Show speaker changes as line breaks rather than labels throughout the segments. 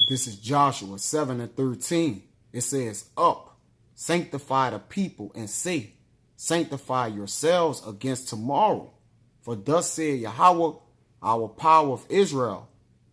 This is Joshua 7:13. It says, up, sanctify the people and say, sanctify yourselves against tomorrow. For thus said Yahweh, our power of Israel,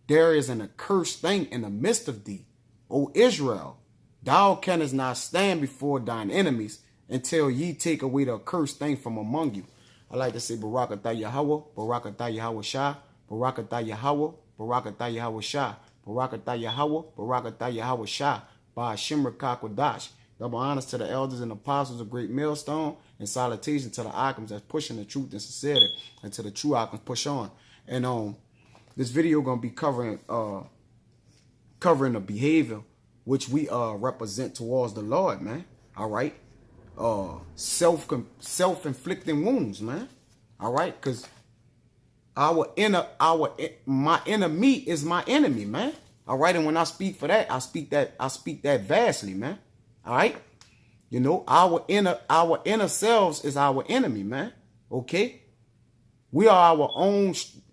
there is an accursed thing in the midst of thee, O Israel. Thou canst not stand before thine enemies until ye take away the accursed thing from among you. I like to say Barakatah Yahweh, Barakatah Yahweh Shah, Barakatah Yahweh, Barakatah Yahweh Shah, Barakatah Yahweh, Barakatah Yahweh Shah, by Shimmer Kakwadash. Double honors to the elders and apostles of Great Millstone, and salutation to the icons that's pushing the truth and sincerity, and to the true icons push on. And this video gonna be covering the behavior which we represent towards the Lord, man. All right, self-inflicting wounds, man. All right, because my enemy is my enemy, man. All right, and when I speak for that, I speak that vastly, man. All right, you know, our inner selves is our enemy, man. Okay, we are our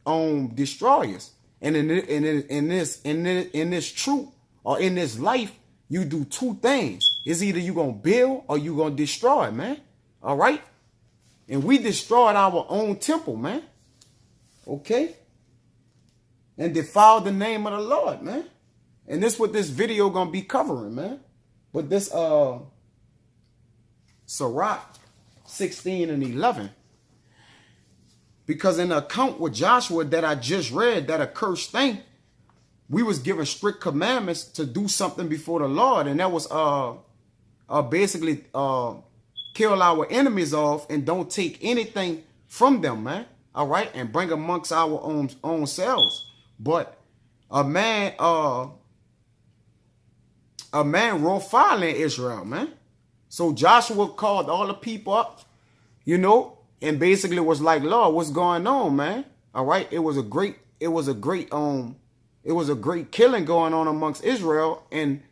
own destroyers, and in this truth or in this life, you do two things. It's either you gonna build or you gonna destroy, man. All right, and we destroyed our own temple, man. Okay, and defiled the name of the Lord, man. And this what this video gonna be covering, man. But this Sirach 16 and 11, because in the account with Joshua that I just read, that accursed thing, we was given strict commandments to do something before the Lord, and that was basically kill our enemies off and don't take anything from them, man. All right, and bring amongst our own selves. But a man wrought fire in Israel, man. So Joshua called all the people up, you know, and basically was like, Lord, what's going on, man? All right, it was a great killing going on amongst Israel, and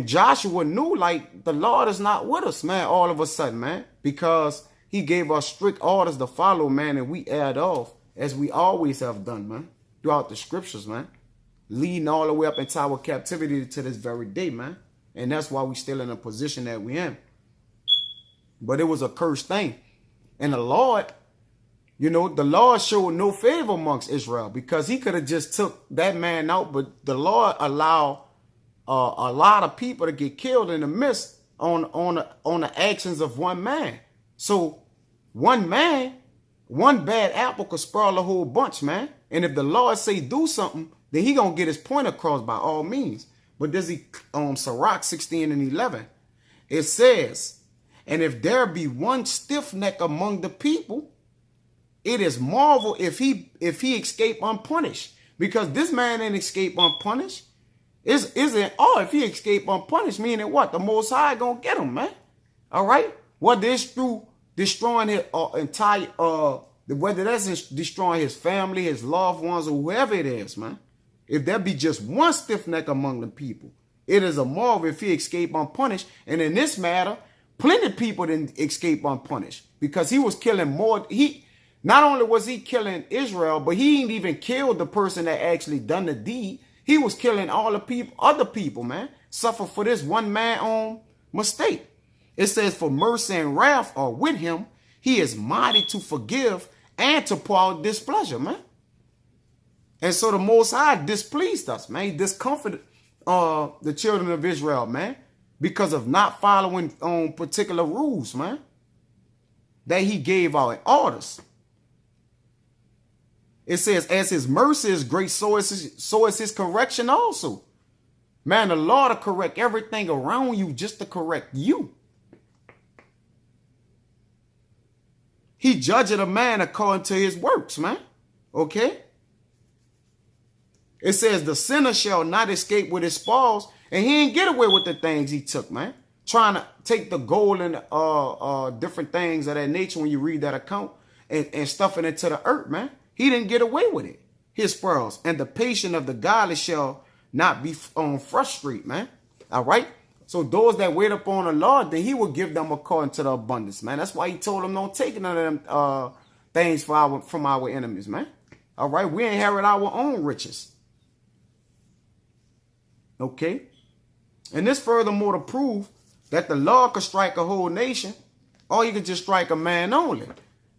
Joshua knew, like, the Lord is not with us, man, all of a sudden, man, because he gave us strict orders to follow, man, and we aired off, as we always have done, man, throughout the scriptures, man, leading all the way up into our captivity to this very day, man. And that's why we still in the position that we in. But it was a cursed thing. And the Lord, you know, the Lord showed no favor amongst Israel, because he could have just took that man out. But the Lord allowed a lot of people to get killed in the midst on the actions of one man. So one man, one bad apple could spoil a whole bunch, man. And if the Lord say do something, then he gonna get his point across by all means. But this is Sirach 16 and 11. It says, and if there be one stiff neck among the people, it is marvel if he escape unpunished. Because this man didn't escape unpunished. If he escape unpunished, meaning what? The Most High gonna get him, man. All right? Whether it's through destroying his whether that's destroying his family, his loved ones, or whoever it is, man. If there be just one stiff neck among the people, it is a marvel if he escape unpunished. And in this matter, plenty of people didn't escape unpunished, because he was killing more. Not only was he killing Israel, but he didn't even kill the person that actually done the deed. He was killing all the people, other people, man, suffer for this one man mistake. It says, for mercy and wrath are with him. He is mighty to forgive and to pour out displeasure, man. And so the Most High displeased us, man. He discomforted the children of Israel, man, because of not following particular rules, man, that he gave out orders. It says, as his mercy is great, so is his correction also. Man, the Lord will correct everything around you just to correct you. He judged a man according to his works, man. Okay? It says the sinner shall not escape with his spoils, and he didn't get away with the things he took, man. Trying to take the gold and different things of that nature when you read that account and stuff it into the earth, man. He didn't get away with it. His spoils. And the patience of the godly shall not be frustrated, man. All right? So those that wait upon the Lord, then he will give them according to the abundance, man. That's why he told them don't take none of them things from our enemies, man. All right? We inherit our own riches. Okay? And this furthermore to prove that the Lord could strike a whole nation, or he could just strike a man only.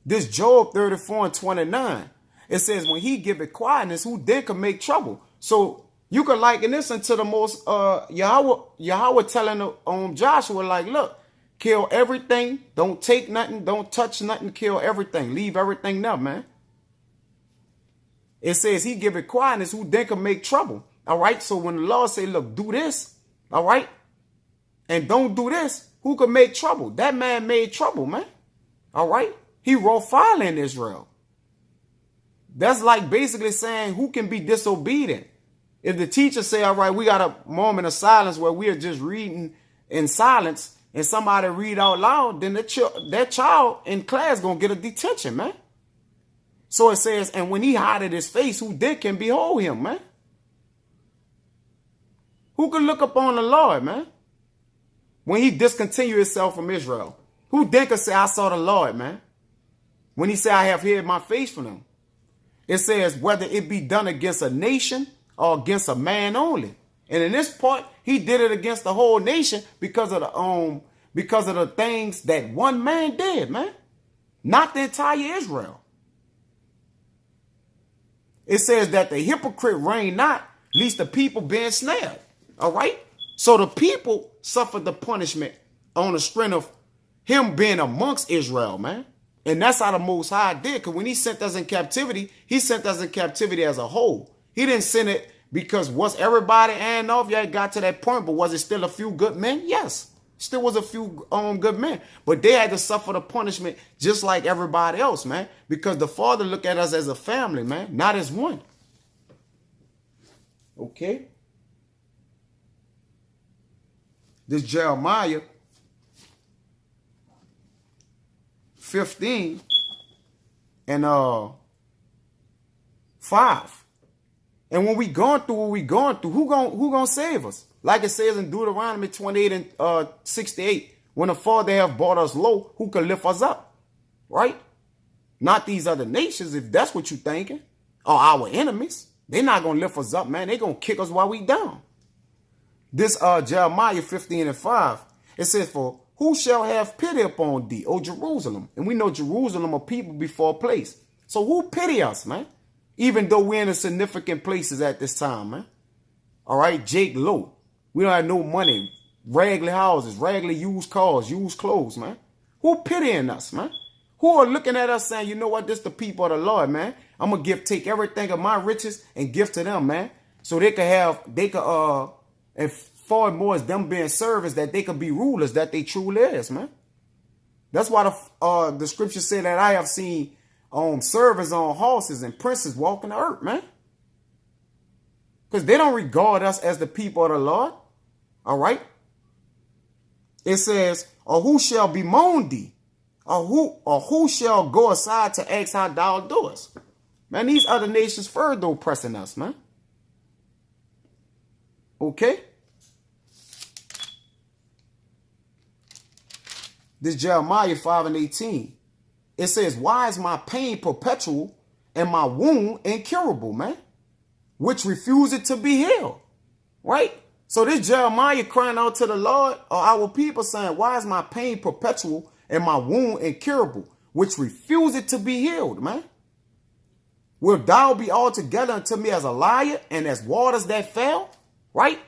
This Job 34:29, it says, when he giveth quietness, who then could make trouble? So you could liken this into the most, Yahweh telling Joshua, like, look, kill everything, don't take nothing, don't touch nothing, kill everything, leave everything there, man. It says he giveth quietness, who then could make trouble. All right, so when the Lord say, look, do this, all right, and don't do this, who could make trouble? That man made trouble, man. All right, he wrote fire in Israel. That's like basically saying who can be disobedient. If the teacher say, all right, we got a moment of silence where we are just reading in silence and somebody read out loud, then that child in class going to get a detention, man. So it says, and when he hided his face, who then can behold him, man? Who can look upon the Lord, man? When he discontinued himself from Israel, who then could say, I saw the Lord, man? When he said, I have hid my face from him. It says, whether it be done against a nation or against a man only. And in this part, he did it against the whole nation because of the things that one man did, man. Not the entire Israel. It says that the hypocrite reign not, lest the people being snared. All right? So the people suffered the punishment on the strength of him being amongst Israel, man. And that's how the Most High did. Because when he sent us in captivity, he sent us in captivity as a whole. He didn't send it because was everybody and off? Yeah, it got to that point, but was it still a few good men? Yes. Still was a few good men. But they had to suffer the punishment just like everybody else, man. Because the Father looked at us as a family, man, not as one. Okay? This Jeremiah 15 and 5. And when we going through what we going through, who gonna save us? Like it says in Deuteronomy 28 and 68, when the Father have brought us low, who can lift us up? Right? Not these other nations, if that's what you're thinking, or our enemies. They're not gonna lift us up, man. They're gonna kick us while we down. This Jeremiah 15 and 5, it says, for who shall have pity upon thee, O Jerusalem? And we know Jerusalem are people before a place. So who pity us, man? Even though we're in the significant places at this time, man. All right, Jake Lowe. We don't have no money. Raggedy houses, raggedy used cars, used clothes, man. Who pitying us, man? Who are looking at us saying, you know what, this the people of the Lord, man. I'm going to take everything of my riches and give to them, man. So they could and far more as them being servants, that they could be rulers that they truly is, man. That's why the scripture said that I have seen servants on horses and princes walking the earth, man. Because they don't regard us as the people of the Lord. All right. It says, or who shall bemoan thee? Or who shall go aside to ask how thou doest? Man, these other nations further oppressing us, man. Okay. This Jeremiah 5 and 18. It says, why is my pain perpetual and my wound incurable, man? Which refuseth to be healed. Right? So this Jeremiah crying out to the Lord, or our people saying, why is my pain perpetual and my wound incurable, which refuseth to be healed, man? Will thou be altogether unto me as a liar and as waters that fell? Right?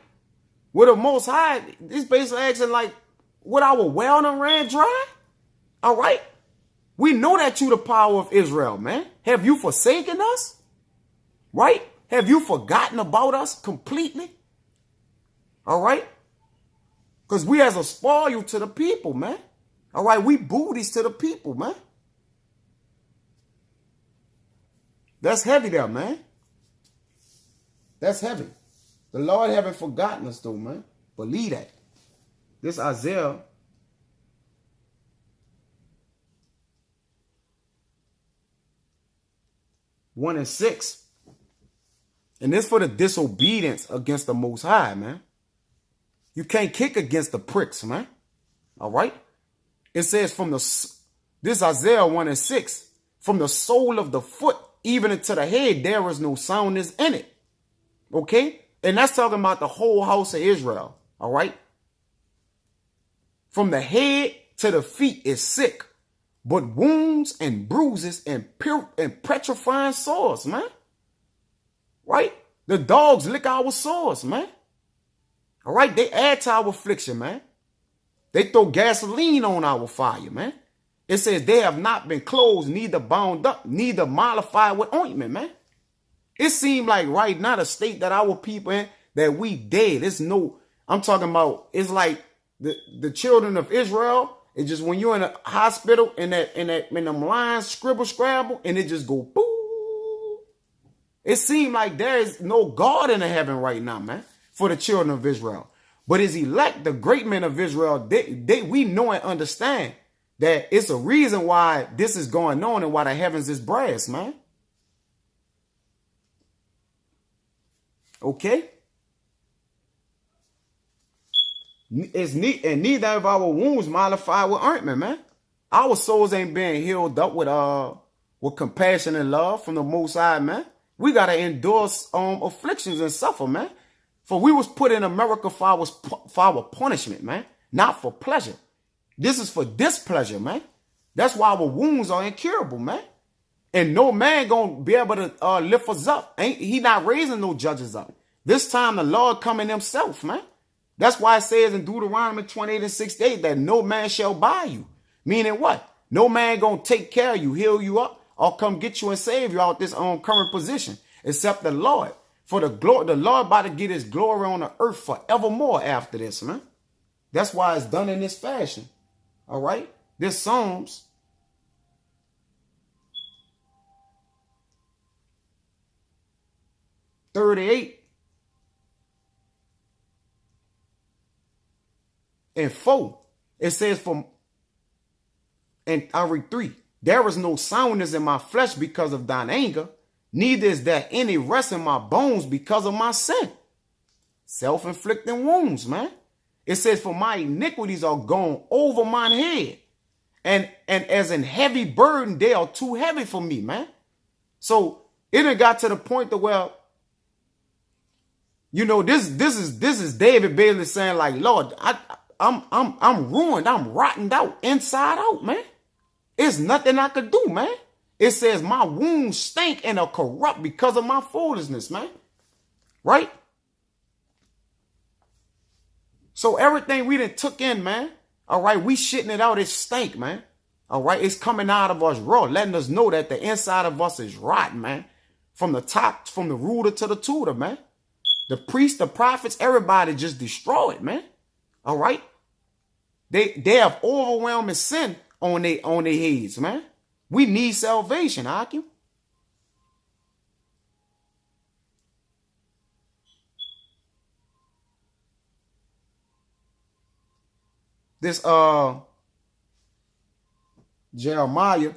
With the Most High, this basically asking like, would our well done ran dry? All right. We know that you the power of Israel, man. Have you forsaken us? Right? Have you forgotten about us completely? All right. Because we as a spoil to the people, man. All right. We booties to the people, man. That's heavy there, man. That's heavy. The Lord haven't forgotten us though, man. Believe that. This Isaiah 1 and 6. And this for the disobedience against the Most High, man. You can't kick against the pricks, man. All right. It says this Isaiah 1 and 6, from the sole of the foot even into the head, there is no soundness in it. Okay. And that's talking about the whole house of Israel. All right. From the head to the feet is sick, but wounds and bruises and petrifying sores, man. Right? The dogs lick our sores, man. All right? They add to our affliction, man. They throw gasoline on our fire, man. It says they have not been closed, neither bound up, neither mollified with ointment, man. It seemed like right now the state that our people in, that we dead. It's no, I'm talking about, it's like the children of Israel. It's just when you're in a hospital and in them lines scribble scrabble and it just go boo. It seemed like there is no God in the heaven right now, man, for the children of Israel. But his elect, the great men of Israel, we know and understand that it's a reason why this is going on and why the heavens is brass, man. Okay? And neither of our wounds mollified with ointment, man. Our souls ain't being healed up with compassion and love from the Most High, man. We got to endure afflictions and suffer, man. For we was put in America for our punishment, man, not for pleasure. This is for displeasure, man. That's why our wounds are incurable, man. And no man gonna be able to lift us up. He not raising no judges up. This time the Lord coming himself, man. That's why it says in Deuteronomy 28:68 that no man shall buy you. Meaning what? No man gonna take care of you, heal you up, or come get you and save you out this current position, except the Lord. For the Lord about to get his glory on the earth forevermore after this, man. That's why it's done in this fashion. All right? This Psalms 38 and 4. It says and I read 3. There is no soundness in my flesh because of thine anger, neither is there any rest in my bones because of my sin. Self-inflicting wounds, man. It says, for my iniquities are gone over mine head. And as in heavy burden, they are too heavy for me, man. So it done got to the point to where, you know, this is David Bailey saying, like, Lord, I'm ruined. I'm rotted out, inside out, man. It's nothing I could do, man. It says my wounds stink and are corrupt because of my foolishness, man. Right? So everything we done took in, man. All right, we shitting it out. It stink, man. All right, it's coming out of us raw, letting us know that the inside of us is rotten, man. From the top, from the rooter to the tutor, man. The priests, the prophets, everybody just destroyed, man. All right? They have overwhelming sin on their heads, man. We need salvation, Hakim. This Jeremiah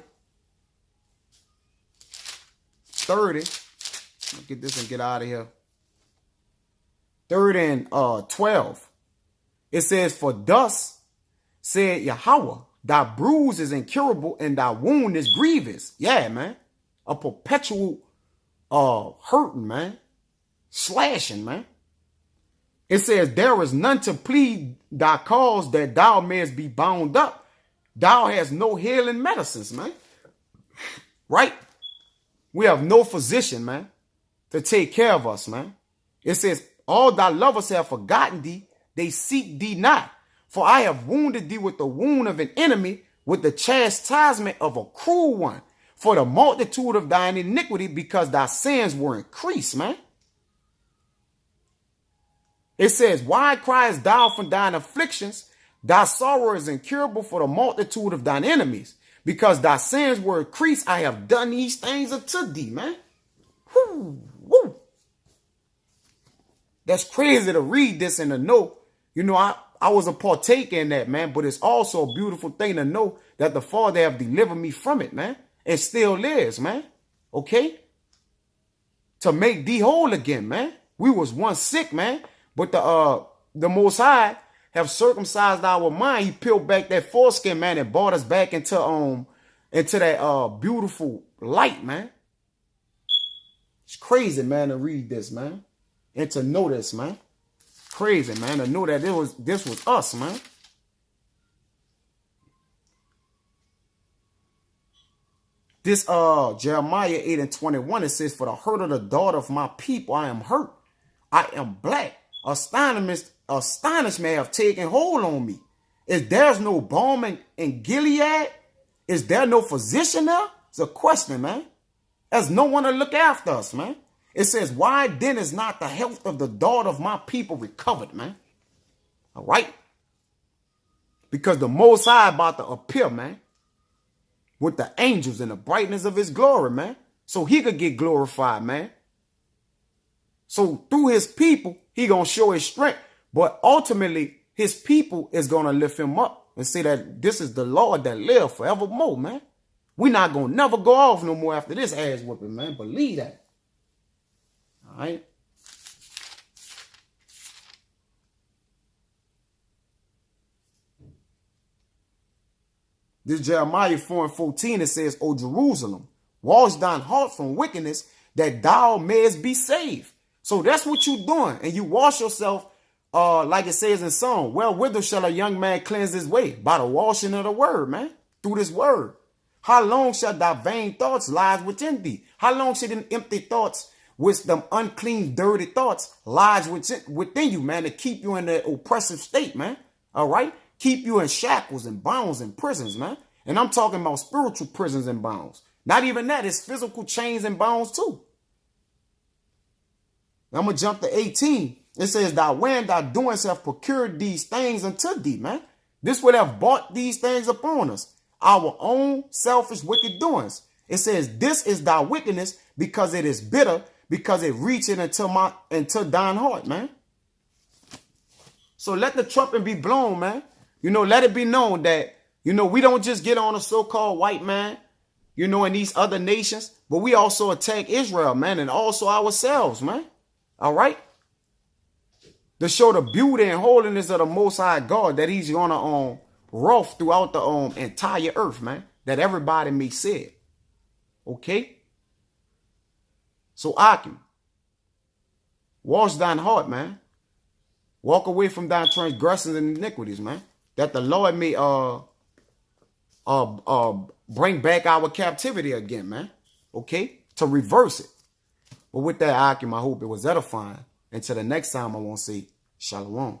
30. I'll get this and get out of here. 30 and 12. It says, for thus said Yahweh, thy bruise is incurable and thy wound is grievous. Yeah, man. A perpetual hurting, man. Slashing, man. It says, there is none to plead thy cause that thou mayest be bound up. Thou hast no healing medicines, man. Right? We have no physician, man, to take care of us, man. It says, all thy lovers have forgotten thee. They seek thee not. For I have wounded thee with the wound of an enemy, with the chastisement of a cruel one. For the multitude of thine iniquity, because thy sins were increased, man. It says, why criest thou from thine afflictions? Thy sorrow is incurable for the multitude of thine enemies. Because thy sins were increased, I have done these things unto thee, man. Woo, woo. That's crazy to read this and to know. You know, I was a partaker in that, man. But it's also a beautiful thing to know that the Father have delivered me from it, man. And still is, man. Okay? To make thee whole again, man. We was once sick, man. But the Most High have circumcised our mind. He peeled back that foreskin, man, and brought us back into that beautiful light, man. It's crazy, man, to read this, man. and to know this, man. Crazy, man, to know that this was us, man. This Jeremiah 8:21, it says, for the hurt of the daughter of my people, I am hurt. I am black. Astonishment have taken hold on me. Is there's no balm in Gilead? Is there no physician there? It's a question, man. There's no one to look after us, man. It says, why then is not the health of the daughter of my people recovered, man? All right? Because the Most High about to appear, man, with the angels and the brightness of his glory, man. So he could get glorified, man. So through his people, he going to show his strength. But ultimately, his people is going to lift him up and say that this is the Lord that lives forevermore, man. We're not going to never go off no more after this ass whooping, man. Believe that. All right. This Jeremiah 4:14, it says, O Jerusalem, wash thine heart from wickedness, that thou mayest be saved. So that's what you're doing. And you wash yourself, like it says in Psalm, well, whither shall a young man cleanse his way? By the washing of the word, man. Through this word. How long shall thy vain thoughts lie within thee? How long shall them empty thoughts, with them unclean, dirty thoughts, lie within you, man, to keep you in the oppressive state, man? All right? Keep you in shackles and bonds and prisons, man. And I'm talking about spiritual prisons and bonds. Not even that. It's physical chains and bonds too. I'm going to jump to 18. It says, thou when thou doest have procured these things unto thee, man. This would have bought these things upon us. Our own selfish wicked doings. It says, this is thy wickedness because it is bitter, because it reacheth into thine heart, man. So let the trumpet be blown, man. You know, let it be known that, you know, we don't just get on a so-called white man, you know, in these other nations, but we also attack Israel, man, and also ourselves, man. All right? To show the beauty and holiness of the Most High God, that he's going to rough throughout the entire earth, man, that everybody may see it. Okay? So, Akim, wash thine heart, man. Walk away from thy transgressions and iniquities, man. That the Lord may bring back our captivity again, man. Okay? To reverse it. But with that, Akim, I hope it was edifying. Until the next time, I won't say shalom.